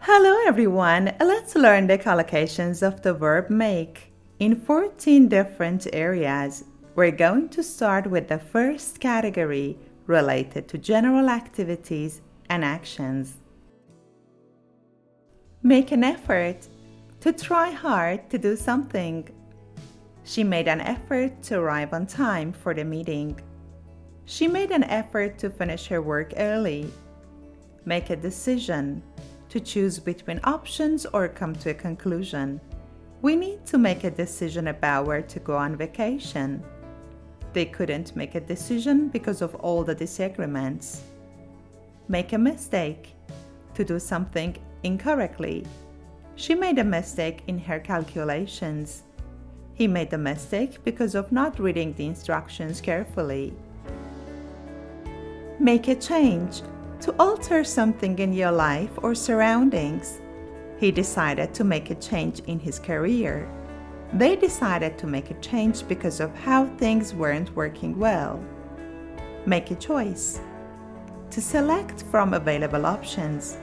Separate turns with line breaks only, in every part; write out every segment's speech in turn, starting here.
Hello everyone, let's learn the collocations of the verb make in 14 different areas. We're going to start with the first category related to general activities and actions. Make an effort, to try hard to do something. She made an effort to arrive on time for the meeting. She made an effort to finish her work early. Make a decision, to choose between options or come to a conclusion. We need to make a decision about where to go on vacation. They couldn't make a decision because of all the disagreements. Make a mistake, to do something incorrectly. She made a mistake in her calculations. He made a mistake because of not reading the instructions carefully. Make a change, to alter something in your life or surroundings. He decided to make a change in his career. They decided to make a change because of how things weren't working well. Make a choice, to select from available options.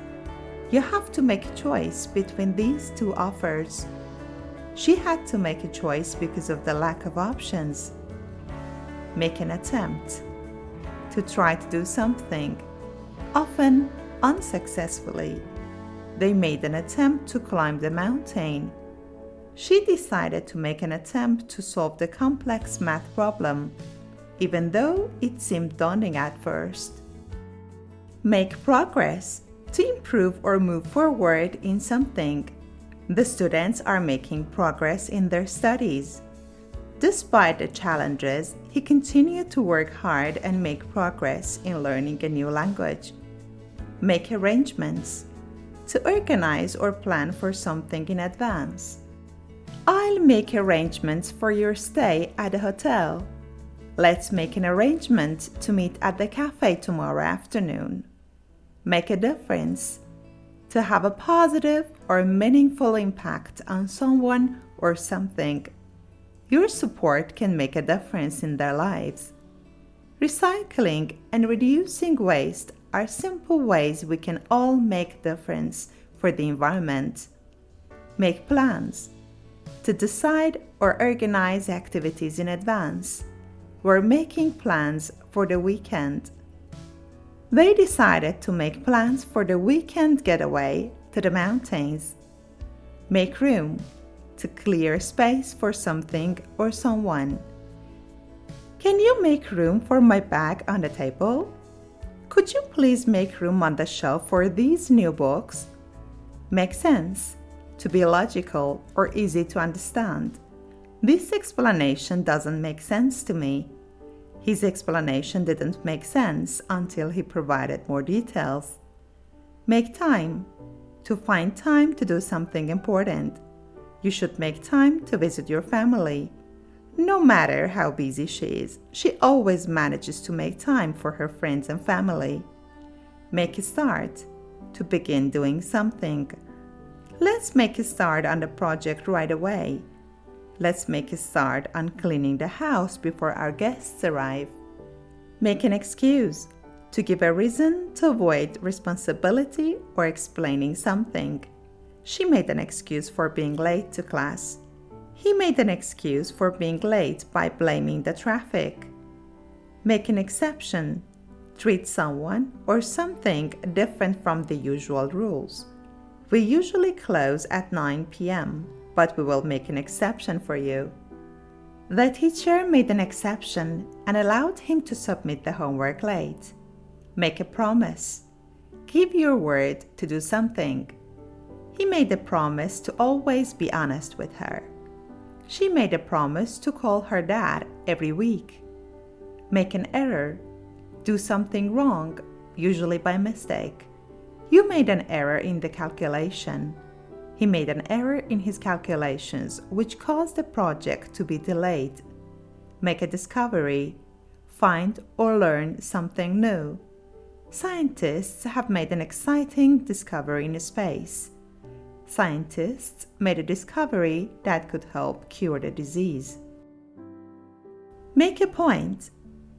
You have to make a choice between these two offers. She had to make a choice because of the lack of options. Make an attempt, to try to do something, often unsuccessfully. They made an attempt to climb the mountain. She decided to make an attempt to solve the complex math problem, even though it seemed daunting at first. Make progress, to improve or move forward in something. The students are making progress in their studies. Despite the challenges, he continued to work hard and make progress in learning a new language. Make arrangements, to organize or plan for something in advance. I'll make arrangements for your stay at the hotel. Let's make an arrangement to meet at the cafe tomorrow afternoon. Make a difference, to have a positive or meaningful impact on someone or something. Your support can make a difference in their lives. Recycling and reducing waste are simple ways we can all make a difference for the environment. Make plans, to decide or organize activities in advance. We're making plans for the weekend. They decided to make plans for the weekend getaway to the mountains. Make room, to clear space for something or someone. Can you make room for my bag on the table? Could you please make room on the shelf for these new books? Make sense, to be logical or easy to understand. This explanation doesn't make sense to me. His explanation didn't make sense until he provided more details. Make time, to find time to do something important. You should make time to visit your family. No matter how busy she is, she always manages to make time for her friends and family. Make a start, to begin doing something. Let's make a start on the project right away. Let's make a start on cleaning the house before our guests arrive. Make an excuse, to give a reason to avoid responsibility or explaining something. She made an excuse for being late to class. He made an excuse for being late by blaming the traffic. Make an exception, treat someone or something different from the usual rules. We usually close at 9 p.m., but we will make an exception for you. The teacher made an exception and allowed him to submit the homework late. Make a promise. Give your word to do something. He made a promise to always be honest with her. She made a promise to call her dad every week. Make an error. Do something wrong, usually by mistake. You made an error in the calculation. He made an error in his calculations, which caused the project to be delayed. Make a discovery. Find or learn something new. Scientists have made an exciting discovery in space. Scientists made a discovery that could help cure the disease. Make a point.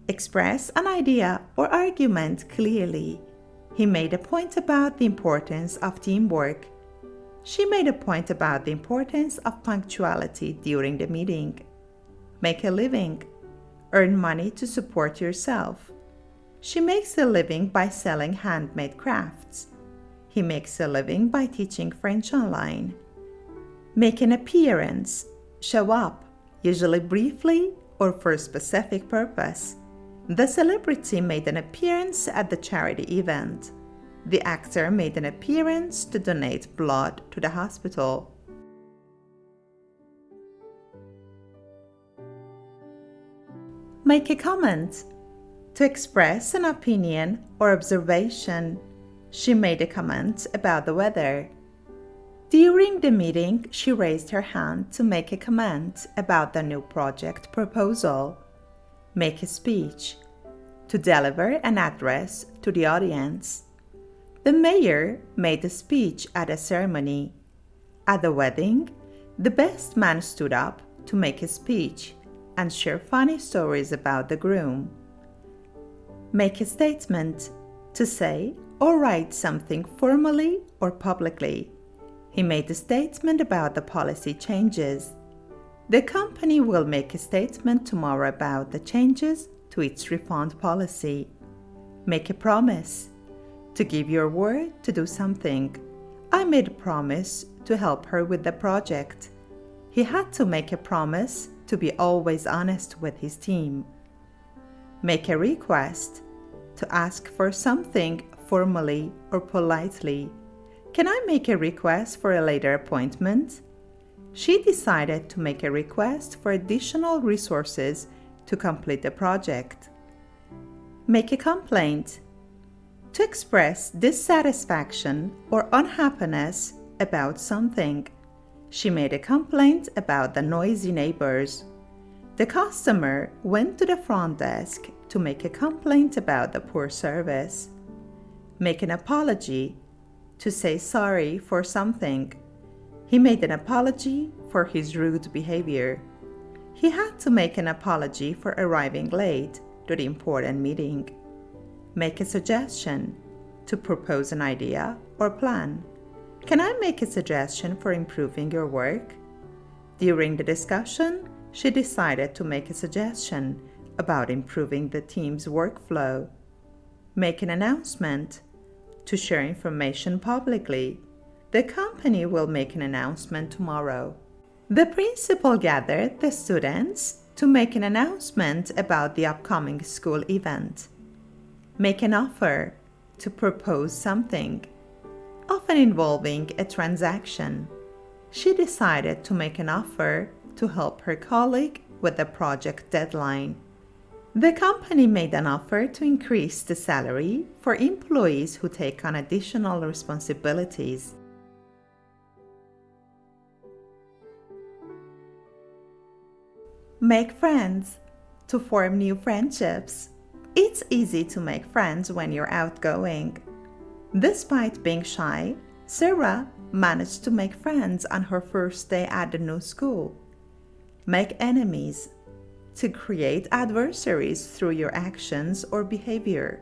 Express an idea or argument clearly. He made a point about the importance of teamwork. She made a point about the importance of punctuality during the meeting. Make a living. Earn money to support yourself. She makes a living by selling handmade crafts. He makes a living by teaching French online. Make an appearance. Show up, usually briefly or for a specific purpose. The celebrity made an appearance at the charity event. The actor made an appearance to donate blood to the hospital. Make a comment. To express an opinion or observation. She made a comment about the weather. During the meeting, she raised her hand to make a comment about the new project proposal. Make a speech. To deliver an address to the audience. The mayor made a speech at a ceremony. At the wedding, the best man stood up to make a speech and share funny stories about the groom. Make a statement. To say or write something formally or publicly. He made a statement about the policy changes. The company will make a statement tomorrow about the changes to its refund policy. Make a promise. To give your word to do something. I made a promise to help her with the project. He had to make a promise to be always honest with his team. Make a request. To ask for something formally or politely. Can I make a request for a later appointment? She decided to make a request for additional resources to complete the project. Make a complaint. To express dissatisfaction or unhappiness about something. She made a complaint about the noisy neighbors. The customer went to the front desk to make a complaint about the poor service. Make an apology. To say sorry for something. He made an apology for his rude behavior. He had to make an apology for arriving late to the important meeting. Make a suggestion. To propose an idea or plan. Can I make a suggestion for improving your work? During the discussion, she decided to make a suggestion about improving the team's workflow. Make an announcement. To share information publicly. The company will make an announcement tomorrow. The principal gathered the students to make an announcement about the upcoming school event. Make an offer. To propose something, often involving a transaction. She decided to make an offer to help her colleague with the project deadline. The company made an offer to increase the salary for employees who take on additional responsibilities. Make friends. To form new friendships. It's easy to make friends when you're outgoing. Despite being shy, Sarah managed to make friends on her first day at the new school. Make enemies. To create adversaries through your actions or behavior.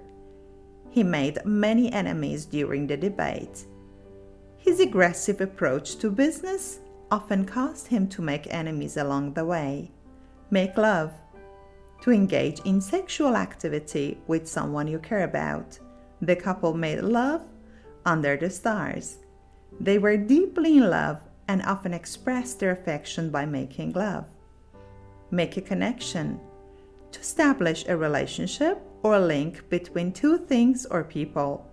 He made many enemies during the debate. His aggressive approach to business often caused him to make enemies along the way. Make love. To engage in sexual activity with someone you care about. The couple made love under the stars. They were deeply in love and often expressed their affection by making love. Make a connection. To establish a relationship or a link between two things or people.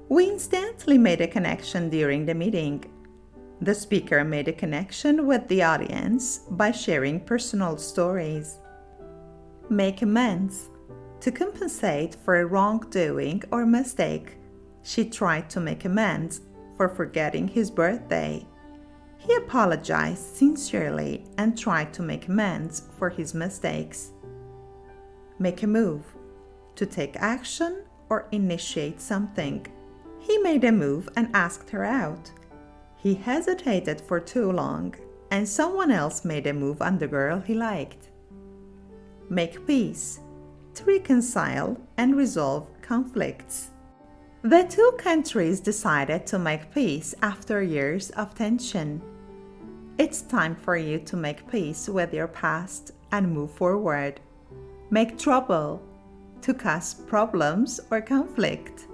We instantly made a connection during the meeting. The speaker made a connection with the audience by sharing personal stories. Make amends. To compensate for a wrongdoing or mistake. She tried to make amends for forgetting his birthday. He apologized sincerely and tried to make amends for his mistakes. Make a move. To take action or initiate something. He made a move and asked her out. He hesitated for too long, and someone else made a move on the girl he liked. Make peace. To reconcile and resolve conflicts. The two countries decided to make peace after years of tension. It's time for you to make peace with your past and move forward. Make trouble to cause problems or conflict.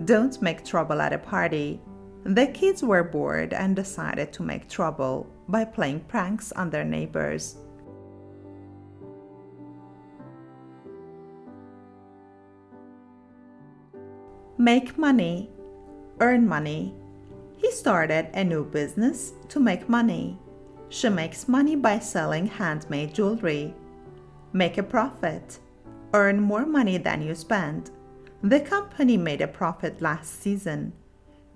Don't make trouble at a party. The kids were bored and decided to make trouble by playing pranks on their neighbors. Make money, earn money. He started a new business to make money. She makes money by selling handmade jewelry. Make a profit, earn more money than you spend. The company made a profit last season.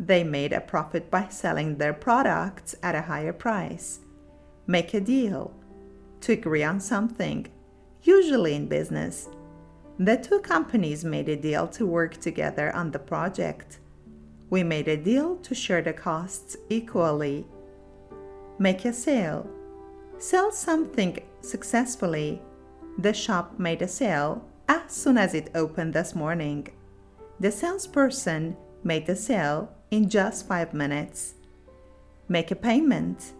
They made a profit by selling their products at a higher price. Make a deal, to agree on something, usually in business. The two companies made a deal to work together on the project. We made a deal to share the costs equally. Make a sale. Sell something successfully. The shop made a sale as soon as it opened this morning. The salesperson made the sale in just 5 minutes. Make a payment.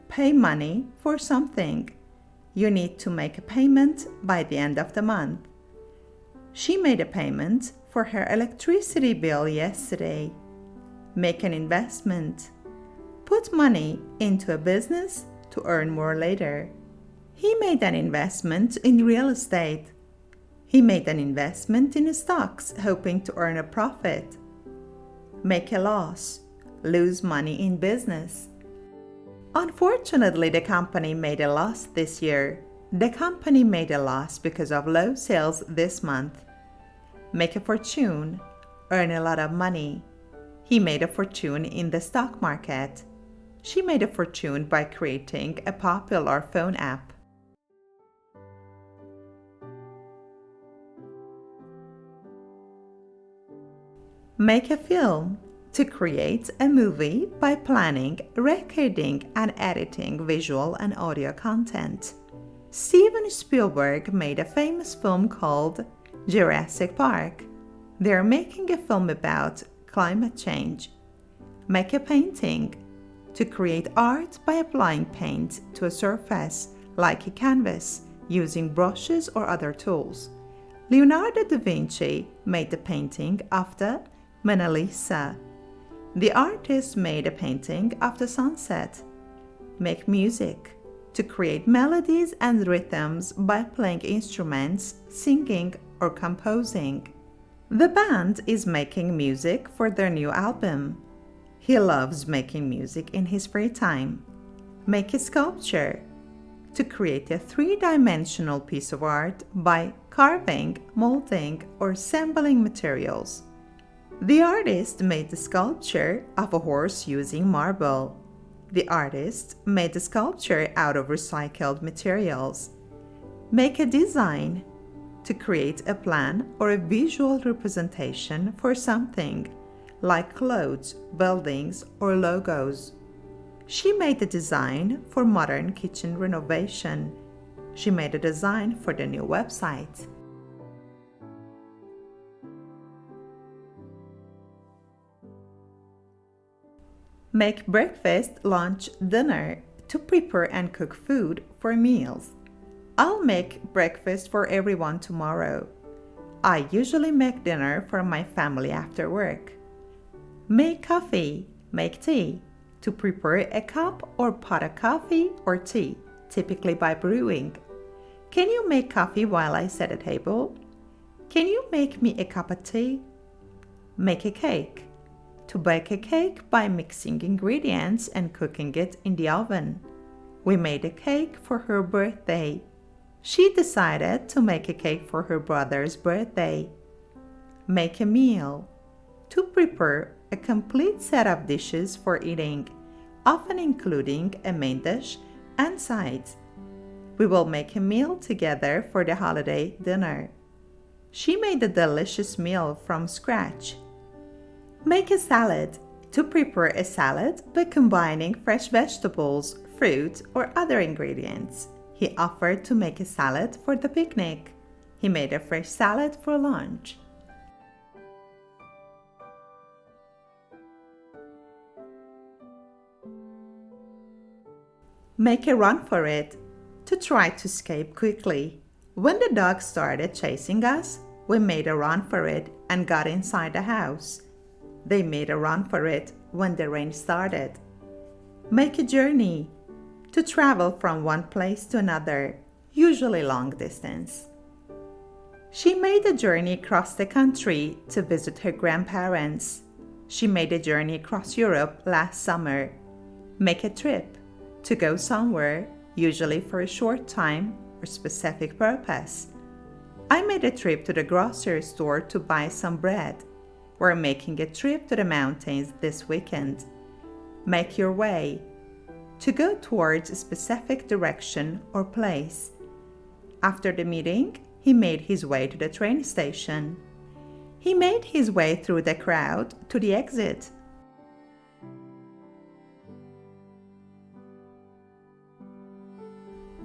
Pay money for something. You need to make a payment by the end of the month. She made a payment for her electricity bill yesterday. Make an investment. Put money into a business to earn more later. He made an investment in real estate. He made an investment in stocks, hoping to earn a profit. Make a loss. Lose money in business. Unfortunately, the company made a loss this year. The company made a loss because of low sales this month. Make a fortune. Earn a lot of money. He made a fortune in the stock market. She made a fortune by creating a popular phone app. Make a film. To create a movie by planning, recording, and editing visual and audio content. Steven Spielberg made a famous film called Jurassic Park. They're making a film about climate change. Make a painting. To create art by applying paint to a surface, like a canvas, using brushes or other tools. Leonardo da Vinci made the painting of the Mona Lisa. The artist made a painting of the sunset. Make music. To create melodies and rhythms by playing instruments, singing, or composing. The band is making music for their new album. He loves making music in his free time. Make a sculpture. To create a three-dimensional piece of art by carving, molding, or assembling materials. The artist made the sculpture of a horse using marble. The artist made the sculpture out of recycled materials. Make a design. To create a plan or a visual representation for something, like clothes, buildings, or logos. She made the design for modern kitchen renovation. She made a design for the new website. Make breakfast, lunch, dinner. To prepare and cook food for meals. I'll make breakfast for everyone tomorrow. I usually make dinner for my family after work. Make coffee. Make tea. To prepare a cup or pot of coffee or tea, typically by brewing. Can you make coffee while I set a table? Can you make me a cup of tea? Make a cake. To bake a cake by mixing ingredients and cooking it in the oven. We made a cake for her birthday. She decided to make a cake for her brother's birthday. Make a meal. To prepare a complete set of dishes for eating, often including a main dish and sides. We will make a meal together for the holiday dinner. She made a delicious meal from scratch. Make a salad. To prepare a salad by combining fresh vegetables, fruit, or other ingredients. He offered to make a salad for the picnic. He made a fresh salad for lunch. Make a run for it, to try to escape quickly. When the dog started chasing us, we made a run for it and got inside the house. They made a run for it when the rain started. Make a journey, to travel from one place to another, usually long distance. She made a journey across the country to visit her grandparents. She made a journey across Europe last summer. Make a trip, to go somewhere, usually for a short time or specific purpose. I made a trip to the grocery store to buy some bread. We're making a trip to the mountains this weekend. Make your way, to go towards a specific direction or place. After the meeting, he made his way to the train station. He made his way through the crowd to the exit.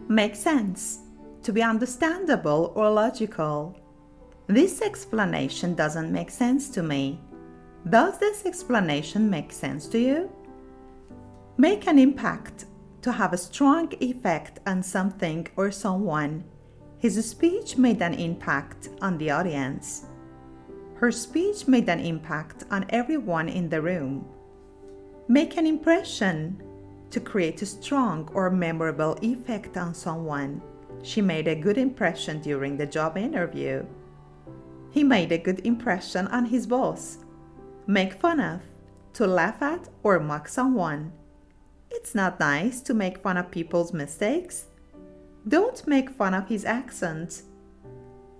Make sense, to be understandable or logical. This explanation doesn't make sense to me. Does this explanation make sense to you? Make an impact, to have a strong effect on something or someone. His speech made an impact on the audience. Her speech made an impact on everyone in the room. Make an impression, to create a strong or memorable effect on someone. She made a good impression during the job interview. He made a good impression on his boss. Make fun of, to laugh at or mock someone. It's not nice to make fun of people's mistakes. Don't make fun of his accent.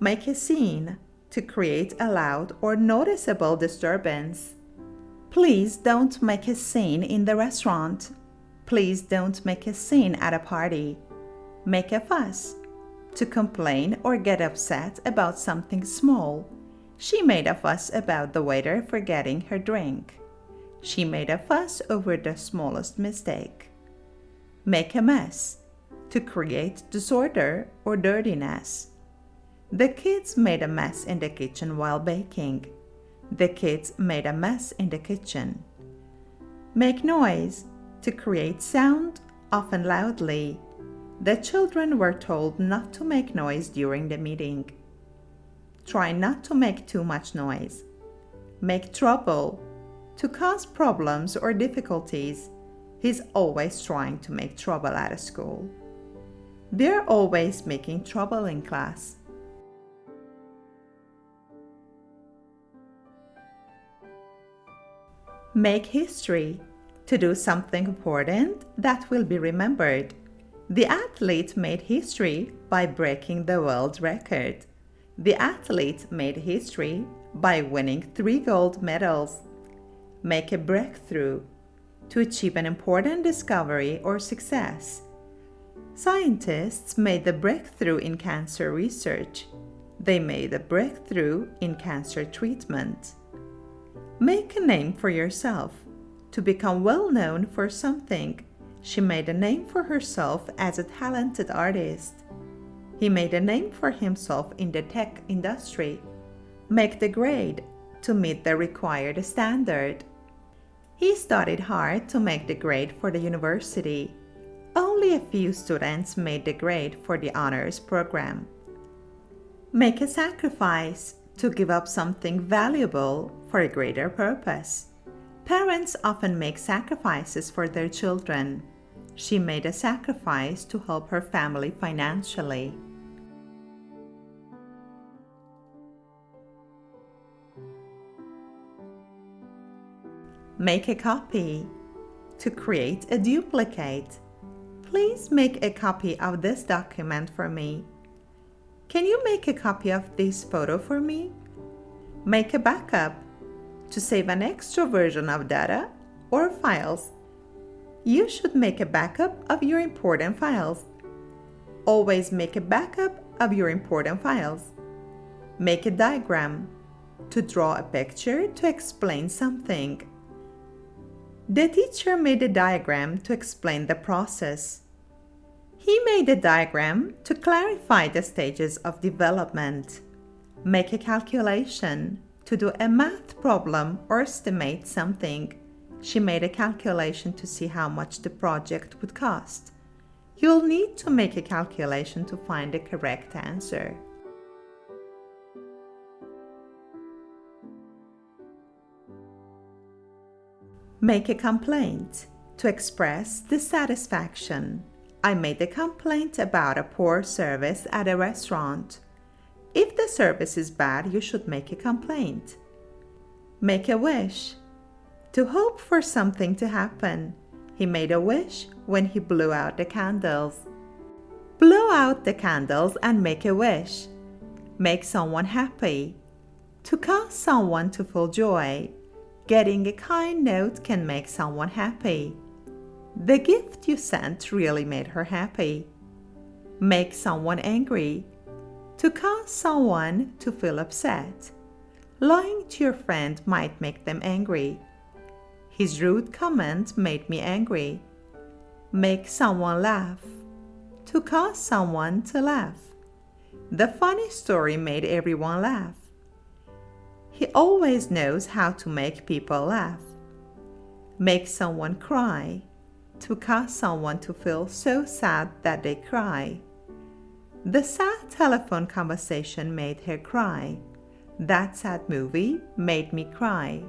Make a scene, to create a loud or noticeable disturbance. Please don't make a scene in the restaurant. Please don't make a scene at a party. Make a fuss, to complain or get upset about something small. She made a fuss about the waiter forgetting her drink. She made a fuss over the smallest mistake. Make a mess, to create disorder or dirtiness. The kids made a mess in the kitchen while baking. The kids made a mess in the kitchen. Make noise, to create sound, often loudly. The children were told not to make noise during the meeting. Try not to make too much noise. Make trouble, to cause problems or difficulties. He's always trying to make trouble at school. They're always making trouble in class. Make history, to do something important that will be remembered. The athlete made history by breaking the world record. The athlete made history by winning 3 gold medals. Make a breakthrough, to achieve an important discovery or success. Scientists made the breakthrough in cancer research. They made a breakthrough in cancer treatment. Make a name for yourself, to become well known for something. She made a name for herself as a talented artist. He made a name for himself in the tech industry. Make the grade, to meet the required standard. He studied hard to make the grade for the university. Only a few students made the grade for the honors program. Make a sacrifice, to give up something valuable for a greater purpose. Parents often make sacrifices for their children. She made a sacrifice to help her family financially. Make a copy, to create a duplicate. Please make a copy of this document for me. Can you make a copy of this photo for me? Make a backup, to save an extra version of data or files. You should make a backup of your important files. Always make a backup of your important files. Make a diagram, to draw a picture to explain something. The teacher made a diagram to explain the process. He made a diagram to clarify the stages of development. Make a calculation, to do a math problem or estimate something. She made a calculation to see how much the project would cost. You'll need to make a calculation to find the correct answer. Make a complaint to express dissatisfaction. I made a complaint about a poor service at a restaurant. If the service is bad, you should make a complaint. Make a wish to hope for something to happen. He made a wish when he blew out the candles. Blow out the candles and make a wish. Make someone happy. To cause someone to feel joy. Getting a kind note can make someone happy. The gift you sent really made her happy. Make someone angry. To cause someone to feel upset. Lying to your friend might make them angry. His rude comment made me angry. Make someone laugh. To cause someone to laugh. The funny story made everyone laugh. He always knows how to make people laugh. Make someone cry. To cause someone to feel so sad that they cry. The sad telephone conversation made her cry. That sad movie made me cry.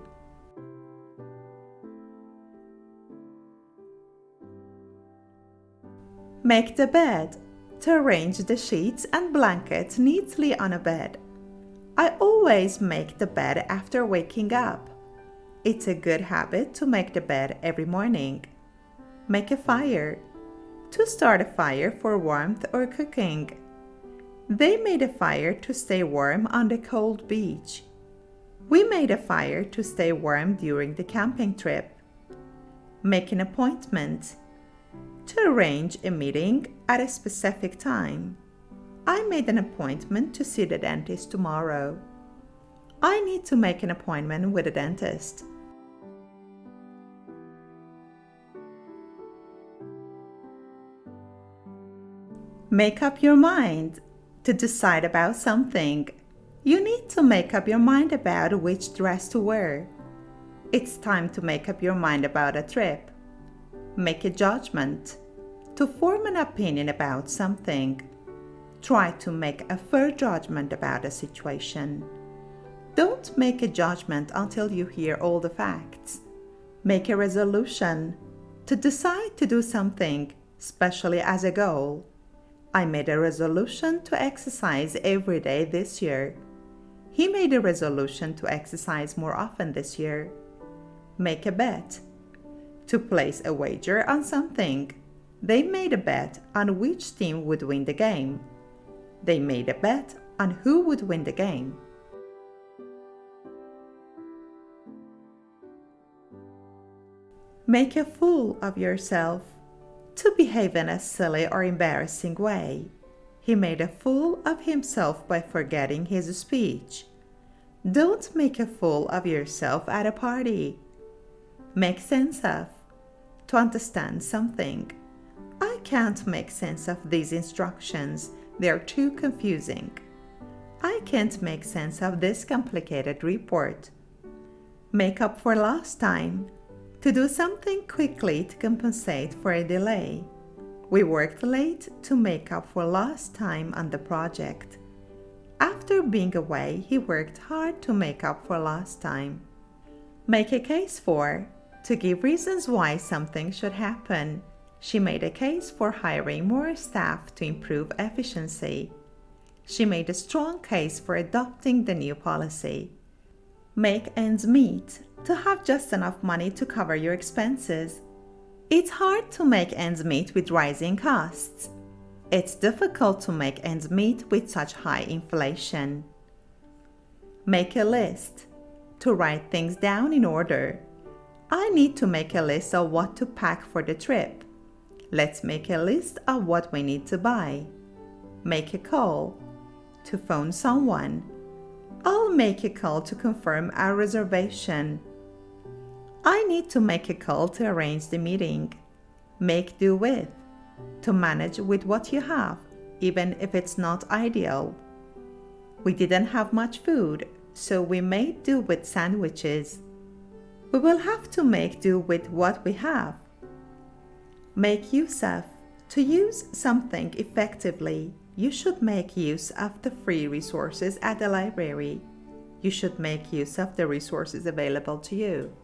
Make the bed. To arrange the sheets and blankets neatly on a bed. I always make the bed after waking up. It's a good habit to make the bed every morning. Make a fire. To start a fire for warmth or cooking. They made a fire to stay warm on the cold beach. We made a fire to stay warm during the camping trip. Make an appointment. To arrange a meeting at a specific time. I made an appointment to see the dentist tomorrow. I need to make an appointment with a dentist. Make up your mind. To decide about something. You need to make up your mind about which dress to wear. It's time to make up your mind about a trip. Make a judgment. To form an opinion about something. Try to make a fair judgment about a situation. Don't make a judgment until you hear all the facts. Make a resolution. To decide to do something, especially as a goal. I made a resolution to exercise every day this year. He made a resolution to exercise more often this year. Make a bet. To place a wager on something. They made a bet on which team would win the game. They made a bet on who would win the game. Make a fool of yourself. To behave in a silly or embarrassing way. He made a fool of himself by forgetting his speech. Don't make a fool of yourself at a party. Make sense of. To understand something. I can't make sense of these instructions. They're too confusing. I can't make sense of this complicated report. Make up for lost time. To do something quickly to compensate for a delay. We worked late to make up for lost time on the project. After being away, he worked hard to make up for lost time. Make a case for. To give reasons why something should happen. She made a case for hiring more staff to improve efficiency. She made a strong case for adopting the new policy. Make ends meet. To have just enough money to cover your expenses. It's hard to make ends meet with rising costs. It's difficult to make ends meet with such high inflation. Make a list. To write things down in order. I need to make a list of what to pack for the trip. Let's make a list of what we need to buy. Make a call. To phone someone. I'll make a call to confirm our reservation. I need to make a call to arrange the meeting. Make do with. To manage with what you have, even if it's not ideal. We didn't have much food, so we made do with sandwiches. We will have to make do with what we have. Make use of. To use something effectively, you should make use of the free resources at the library. You should make use of the resources available to you.